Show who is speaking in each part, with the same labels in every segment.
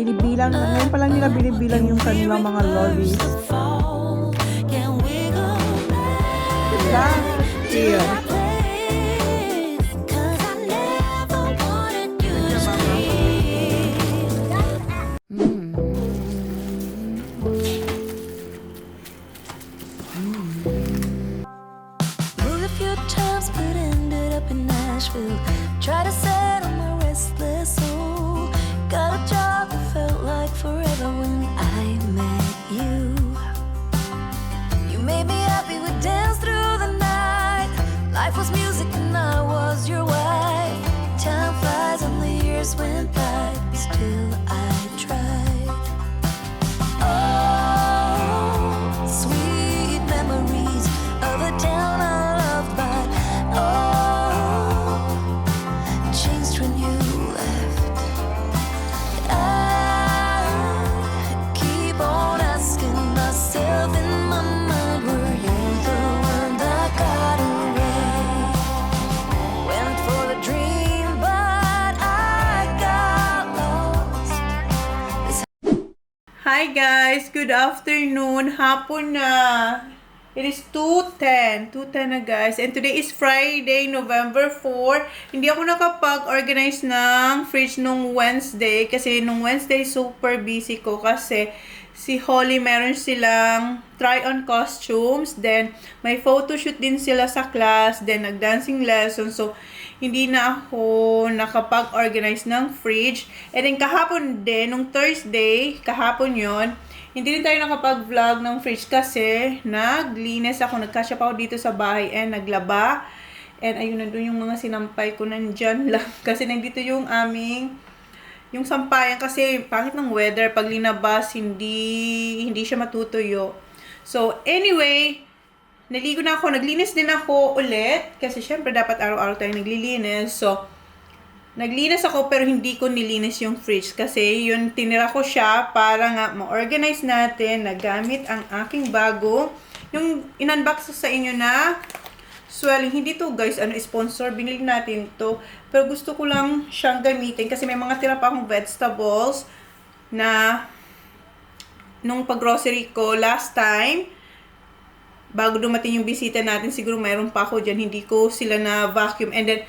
Speaker 1: binibilang. Ngayon pa lang nila binibilang yung kanilang mga lollies. Last year.
Speaker 2: Try to settle my restless soul. Got a job that felt like forever when I met you. You made me happy, we danced through the night. Life was music and I was your wife. Time flies and the years went by, still I tried. Oh, sweet memories of a town I loved, but oh,
Speaker 1: Hi guys! Good afternoon! Hapon na! It is 2:10. 2:10 na guys. And today is Friday, November 4. Hindi ako nakapag-organize ng fridge nung Wednesday. Kasi nung Wednesday, super busy ko. Kasi si Holly, meron silang try-on costumes. Then, may photoshoot din sila sa class. Then, nag-dancing lesson. So, hindi na ako nakapag-organize ng fridge. And then, kahapon din, nung Thursday, kahapon yon, hindi rin tayo nakapag-vlog ng fridge kasi naglinis ako, nagkasya pa ako dito sa bahay and naglaba. And ayun, nandun yung mga sinampay ko nandyan lang. Kasi nandito yung aming, yung sampayan kasi pangit ng weather. Pag linabas, hindi siya matutuyo. So, anyway, naligo na ako, naglinis din ako ulit. Kasi syempre dapat araw-araw tayong naglilinis. So, naglinis ako pero hindi ko nilinis yung fridge. Kasi yun, tinira ko siya para nga ma-organize natin na gamit ang aking bago. Yung in-unbox sa inyo na swelling. Hindi to guys, sponsor. Binili natin to. Pero gusto ko lang siyang gamitin kasi may mga tira pa akong vegetables na nung pag-grocery ko last time. Bago dumating yung bisita natin, siguro mayroon pa ako dyan. Hindi ko sila na vacuum. And then,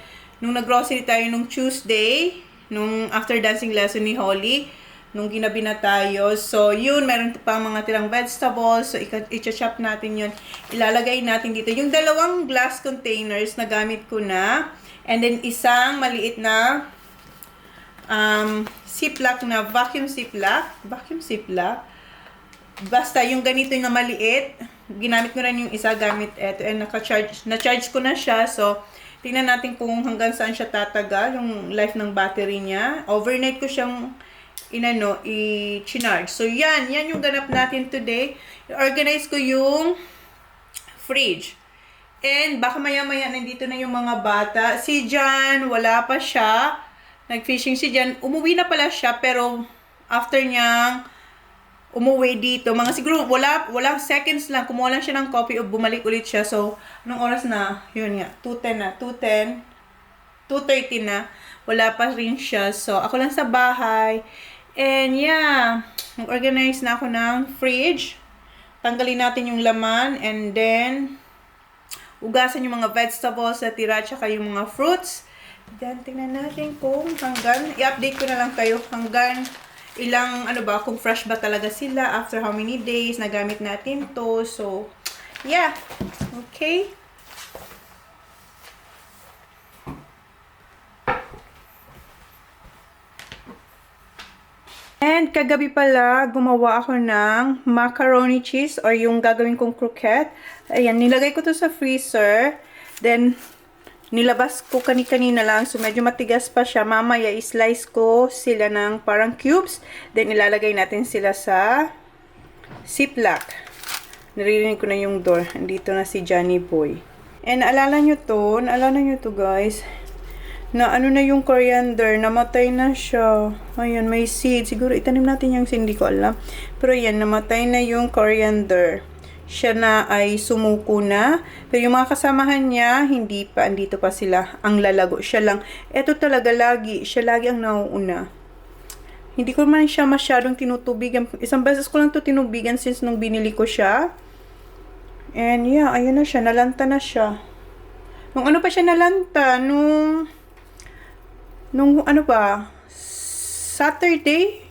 Speaker 1: nung nag-grocery tayo nung Tuesday, nung after dancing lesson ni Holly, nung ginabi na tayo. So, yun, meron pa mga tirang vegetables. So, i-chop natin yun. Ilalagay natin dito. Yung dalawang glass containers na gamit ko na. And then, isang maliit na ziplock na vacuum ziplock. Vacuum ziplock. Basta, yung ganito na maliit. Ginamit ko rin yung isa gamit eto. And na-charge ko na siya. So, tingnan natin kung hanggang saan siya tatagal, yung life ng battery niya. Overnight ko siyang i-charge. So, yan yung ganap natin today. I-organize ko yung fridge. And baka maya-maya nandito na yung mga bata. Si Jan, wala pa siya. Nag-fishing si Jan. Umuwi na pala siya, pero after niyang umuwi dito, mga siguro walang seconds lang, kumuha lang siya ng coffee o bumalik ulit siya. So, anong oras na? Yun nga, 2:10 na, 2:10, 2:30 na, wala pa rin siya. So, ako lang sa bahay. And yeah, nag-organize na ako ng fridge. Tanggalin natin yung laman and then ugasan yung mga vegetables na tira tsaka yung mga fruits. Then, tingnan natin kung hanggang, i-update ko na lang kayo hanggang ilang, kung fresh ba talaga sila, after how many days, nagamit natin to. So, yeah. Okay. And, kagabi pala, gumawa ako ng macaroni cheese or yung gagawin kong croquette. Ayan, nilagay ko to sa freezer. Then, nilabas ko kanina lang. So, medyo matigas pa siya. Mamaya, i-slice ko sila ng parang cubes. Then, ilalagay natin sila sa ziplock. Naririnig ko na yung door. Andito na si Johnny Boy. And, naalala nyo to guys. Na na yung coriander. Namatay na siya. Ayan, may seed. Siguro, itanim natin yung seed. Hindi ko alam. Pero, yan, namatay na yung coriander. Siya na ay sumuko na. Pero yung mga kasamahan niya, hindi pa. Andito pa sila. Ang lalago. Siya lang. Ito talaga lagi. Siya lagi ang nauuna. Hindi ko man siya masyadong tinutubigan. Isang beses ko lang to tinubigan since nung binili ko siya. And yeah, ayun na siya. Nalanta na siya. Nung ano pa siya nalanta? Nung ano ba? Saturday,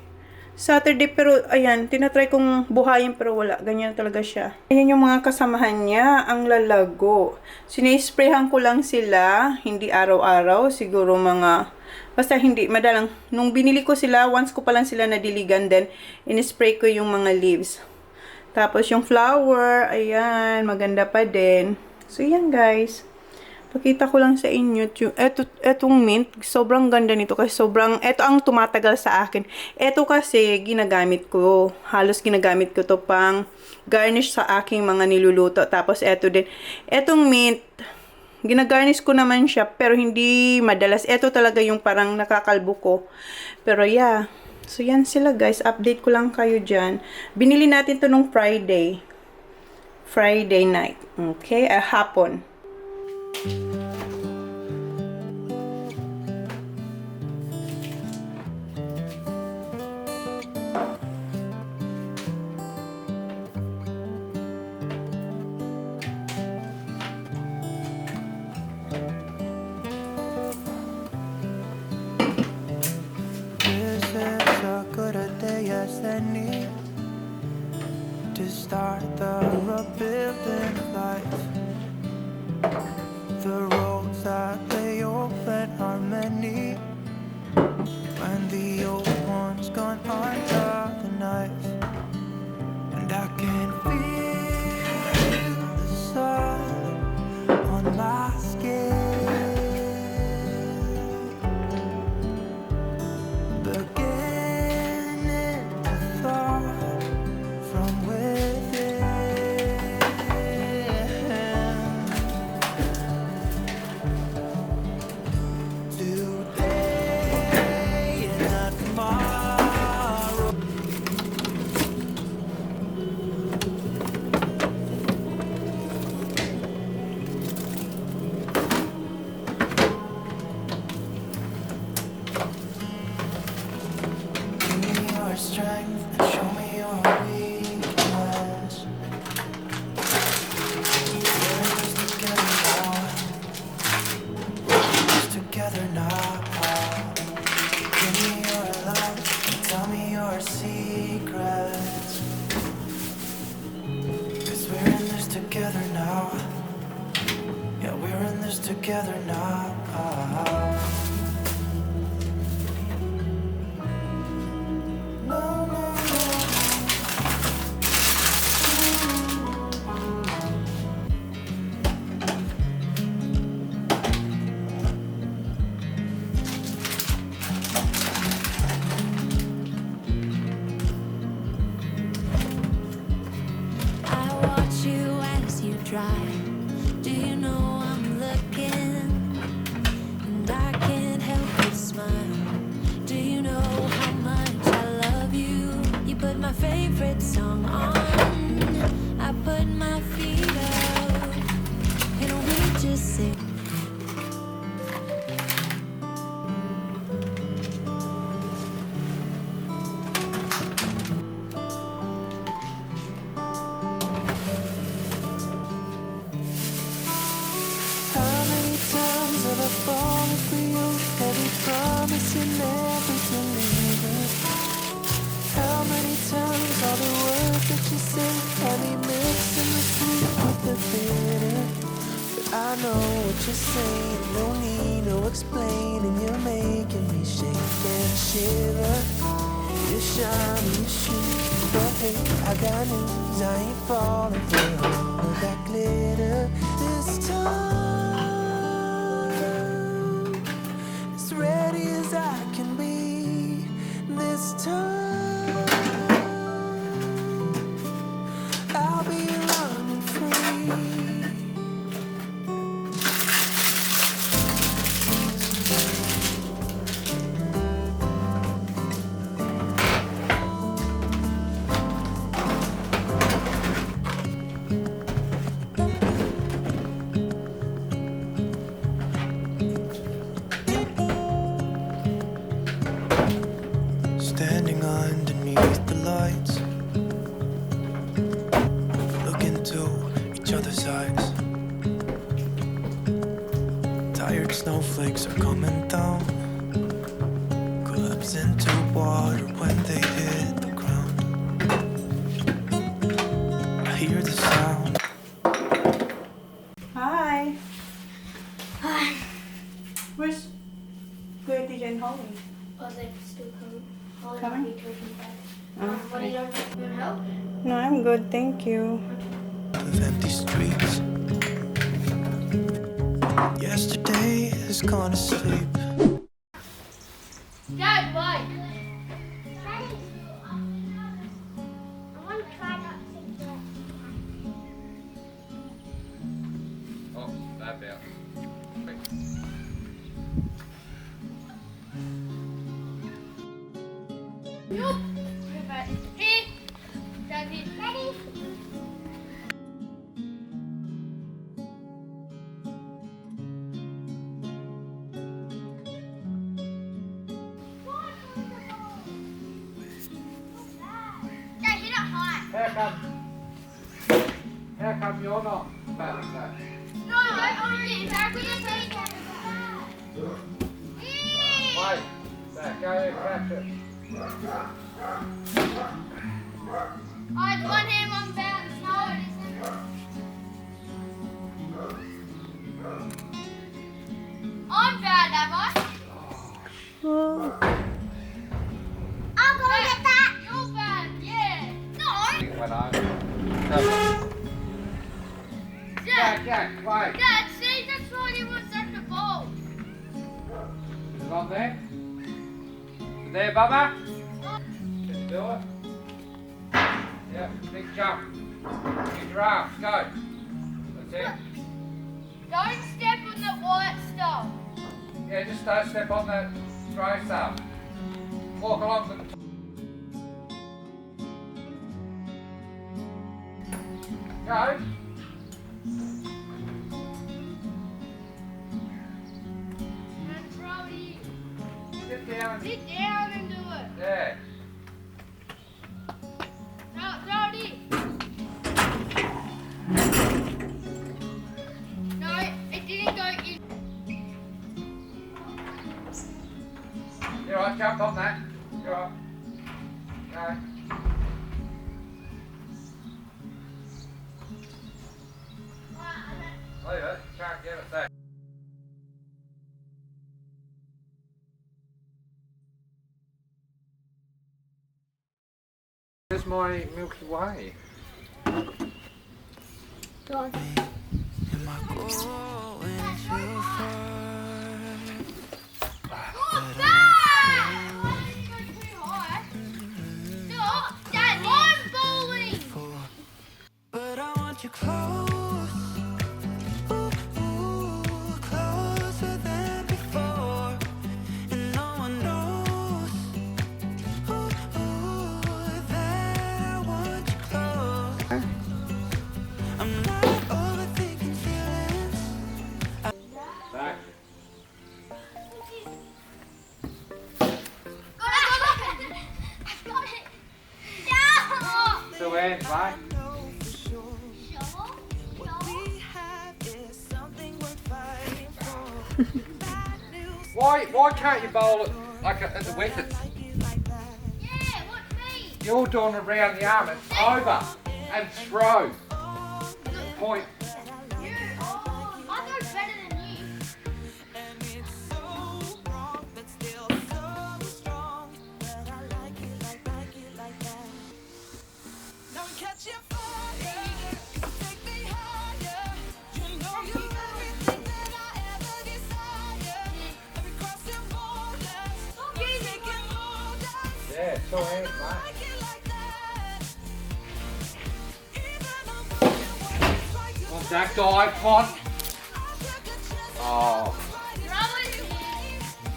Speaker 1: pero ayan, tinatry kong buhayin pero wala. Ganyan talaga siya. Ayan yung mga kasamahan niya. Ang lalago. Sinisprayhan ko lang sila. Hindi araw-araw. Siguro basta hindi, madalang. Nung binili ko sila, once ko pa lang sila nadiligan, then inispray ko yung mga leaves. Tapos yung flower, ayan, maganda pa din. So yan guys. Pakita ko lang sa inyo. Etong mint, sobrang ganda nito kasi eto ang tumatagal sa akin. Eto kasi ginagamit ko. Halos ginagamit ko to pang garnish sa aking mga niluluto. Tapos eto din. Etong mint, ginagarnish ko naman siya pero hindi madalas. Eto talaga yung parang nakakalbo ko. Pero yeah. So, yan sila guys. Update ko lang kayo dyan. Binili natin to nung Friday. Friday night. Okay? Hapon.
Speaker 3: To start the rebuilding of life. The roads that they open are many, and the old ones gone under the knife. And I can feel the sun on my skin. Strength and show me your weakness. We're just together now. We're just together now. Give me your love and tell me your secrets. 'Cause we're in this together now. Yeah, we're in this together now.
Speaker 2: Do you know I'm looking, and I can't help but smile? Do you know how much I love you? You put my favorite song on, I put my feet up, and we just sing.
Speaker 3: You never deliver. How many times all the words that you say have me mixing the sweet with the bitter? But I know what you're saying, no need, no explaining. You're making me shake and shiver. You shine, you shoot, but hey, I got news. I ain't falling for all of that glitter this time. Ready as I can be this time. I'll be running free. turns into water when they hit the ground. I hear the sound.
Speaker 1: Hi. Where's Kuya TJ and Holly?
Speaker 4: Oh, they're still coming. Holly
Speaker 1: Coming?
Speaker 4: might be taking back.
Speaker 1: Oh,
Speaker 4: What do you want to help?
Speaker 1: no, I'm good, thank you.
Speaker 3: Of empty streets. Yesterday has gone to sleep.
Speaker 4: Dad, why?
Speaker 5: Oh, that bell.
Speaker 4: Hey, Daddy. Daddy. Dad, hit it high.
Speaker 5: How come you're not batting that?
Speaker 4: No, I already exactly the same.
Speaker 5: Wait, Zach, go ahead, catch it.
Speaker 4: Oh, it's one hand, one bounce. No, it isn't. I'm bad, am I? I'll go get that. You're bad, yeah. No.
Speaker 5: It went over.
Speaker 4: Dad,
Speaker 5: Jack, wait.
Speaker 4: Dad, see, that's why he was at the ball.
Speaker 5: Is it on there? Is it there, Bubba? Can you do it? Yeah, big jump. Use your arms, go. That's it.
Speaker 4: Don't step on the white stuff.
Speaker 5: Yeah, just don't step on that grey stuff. Walk along the... Go.
Speaker 4: And Brody,
Speaker 5: Sit down.
Speaker 4: sit down and do it.
Speaker 5: Yeah.
Speaker 4: No, Brody. No, it didn't go in.
Speaker 5: You're right, jump on that. You're right. Go. Leave it, can't get it there. This morning Milky Way.
Speaker 3: Am I going too far?
Speaker 4: Oh, Dad! Why did you go too high? No, Dad, I'm bowling.
Speaker 3: But I want you close. Ooh, closer than before. And no one knows. That I want you close. I'm not overthinking feelings.
Speaker 5: Back.
Speaker 4: Got it. Yeah.
Speaker 5: Still ends, mate.
Speaker 4: Shovel?
Speaker 3: We have is something worth fighting for.
Speaker 5: Why can't you bowl it like at the wickets?
Speaker 4: Yeah, what's me?
Speaker 5: You're doing around the arm, it's over. And throw. Point.
Speaker 4: You. Oh, I know better than you.
Speaker 3: And it's so wrong, but still so strong. But I like it like that. Now we catch your fire. Take me higher. You know you're everything that I ever desire. Every crossing borders, making borders.
Speaker 5: Yeah, still ends, mate.
Speaker 3: Like it like that. Even though it's like you
Speaker 5: Come on, Zach, dive, come on. Oh.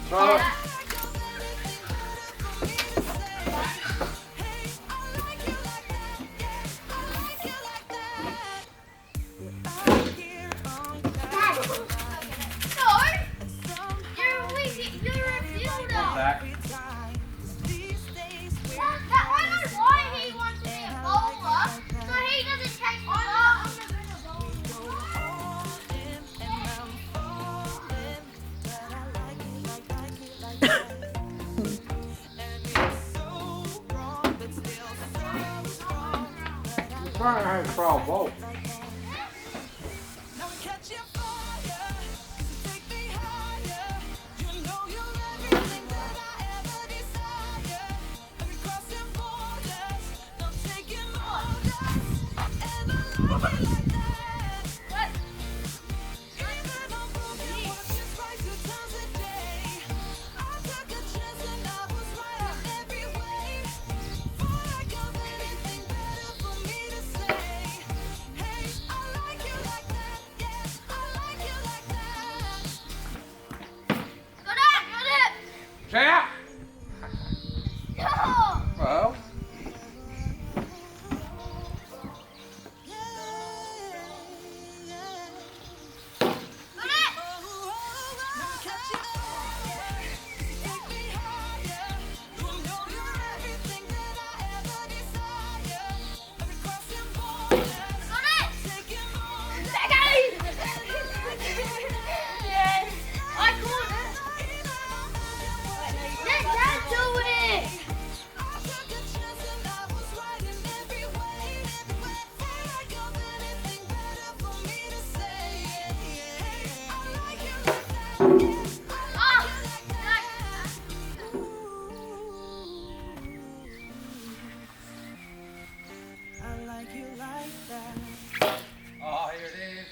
Speaker 5: Throw it. Zach. learn how to throw a boat.
Speaker 3: Now we're catching fire. So take me higher. You know you're everything that I ever desire. And we crossing borders, not taking orders. And I like it like that.
Speaker 4: What?
Speaker 3: Even on broken watches, right 2 times a day. I took a chance and I was right in every way. Before I got anything better for me to say. Hey, I like you like that. Yeah, I like you like that.
Speaker 4: Got it! Got it!
Speaker 5: Say it.
Speaker 4: No!
Speaker 5: Well,
Speaker 4: Got it! Got it! Becky! Yes! I caught it! Let Dad do it! Ah!
Speaker 3: I like you like that.
Speaker 5: oh, here it is.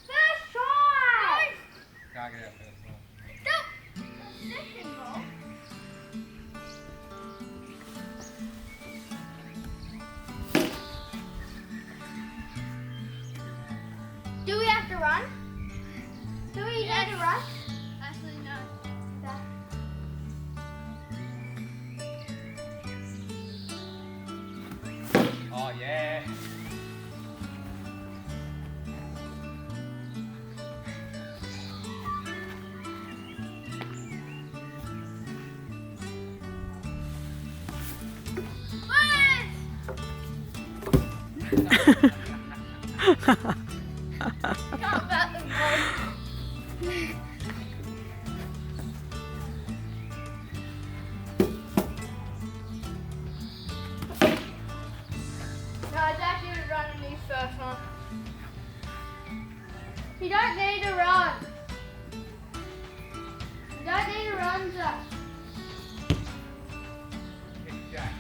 Speaker 4: First try!
Speaker 5: Gotta get up there.
Speaker 4: No! Second roll. Do we have to run? Do we need to run? Actually, no.
Speaker 5: Oh, yeah.
Speaker 4: Can't bet them both. No, it's actually running these first one. You don't need to run. You don't need to run, Zach.
Speaker 5: Kick Jack.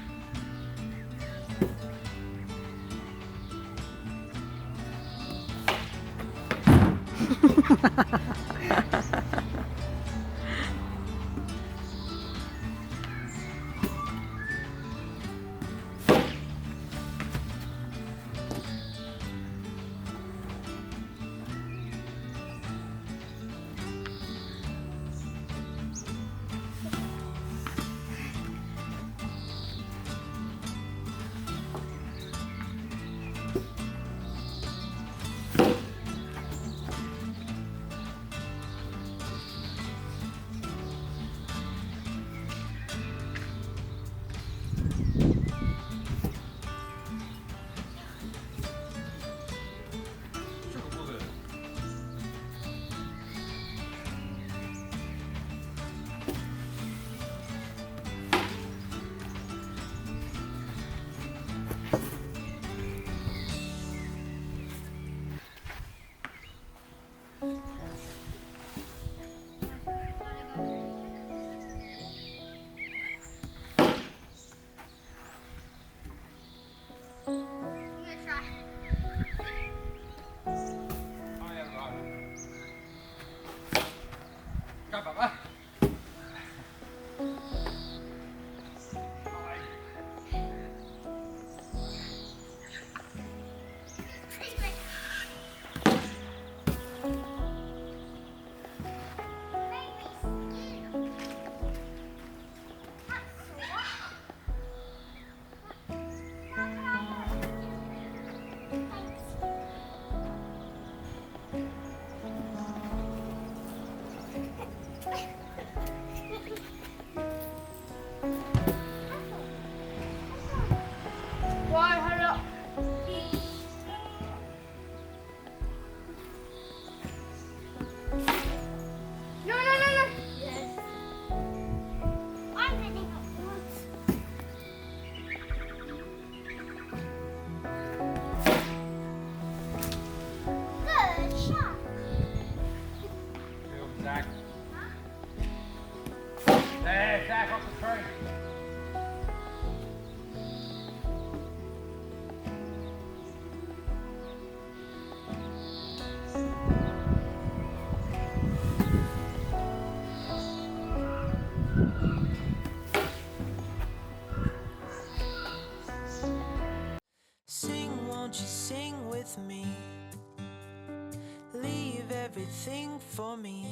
Speaker 3: for me.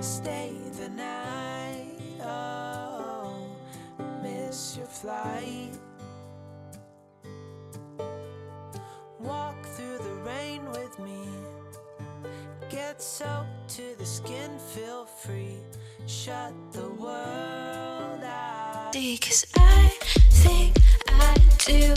Speaker 3: Stay the night. Oh, miss your flight. Walk through the rain with me. Get soaked to the skin, feel free. Shut the world out.
Speaker 2: See, 'cause I think I do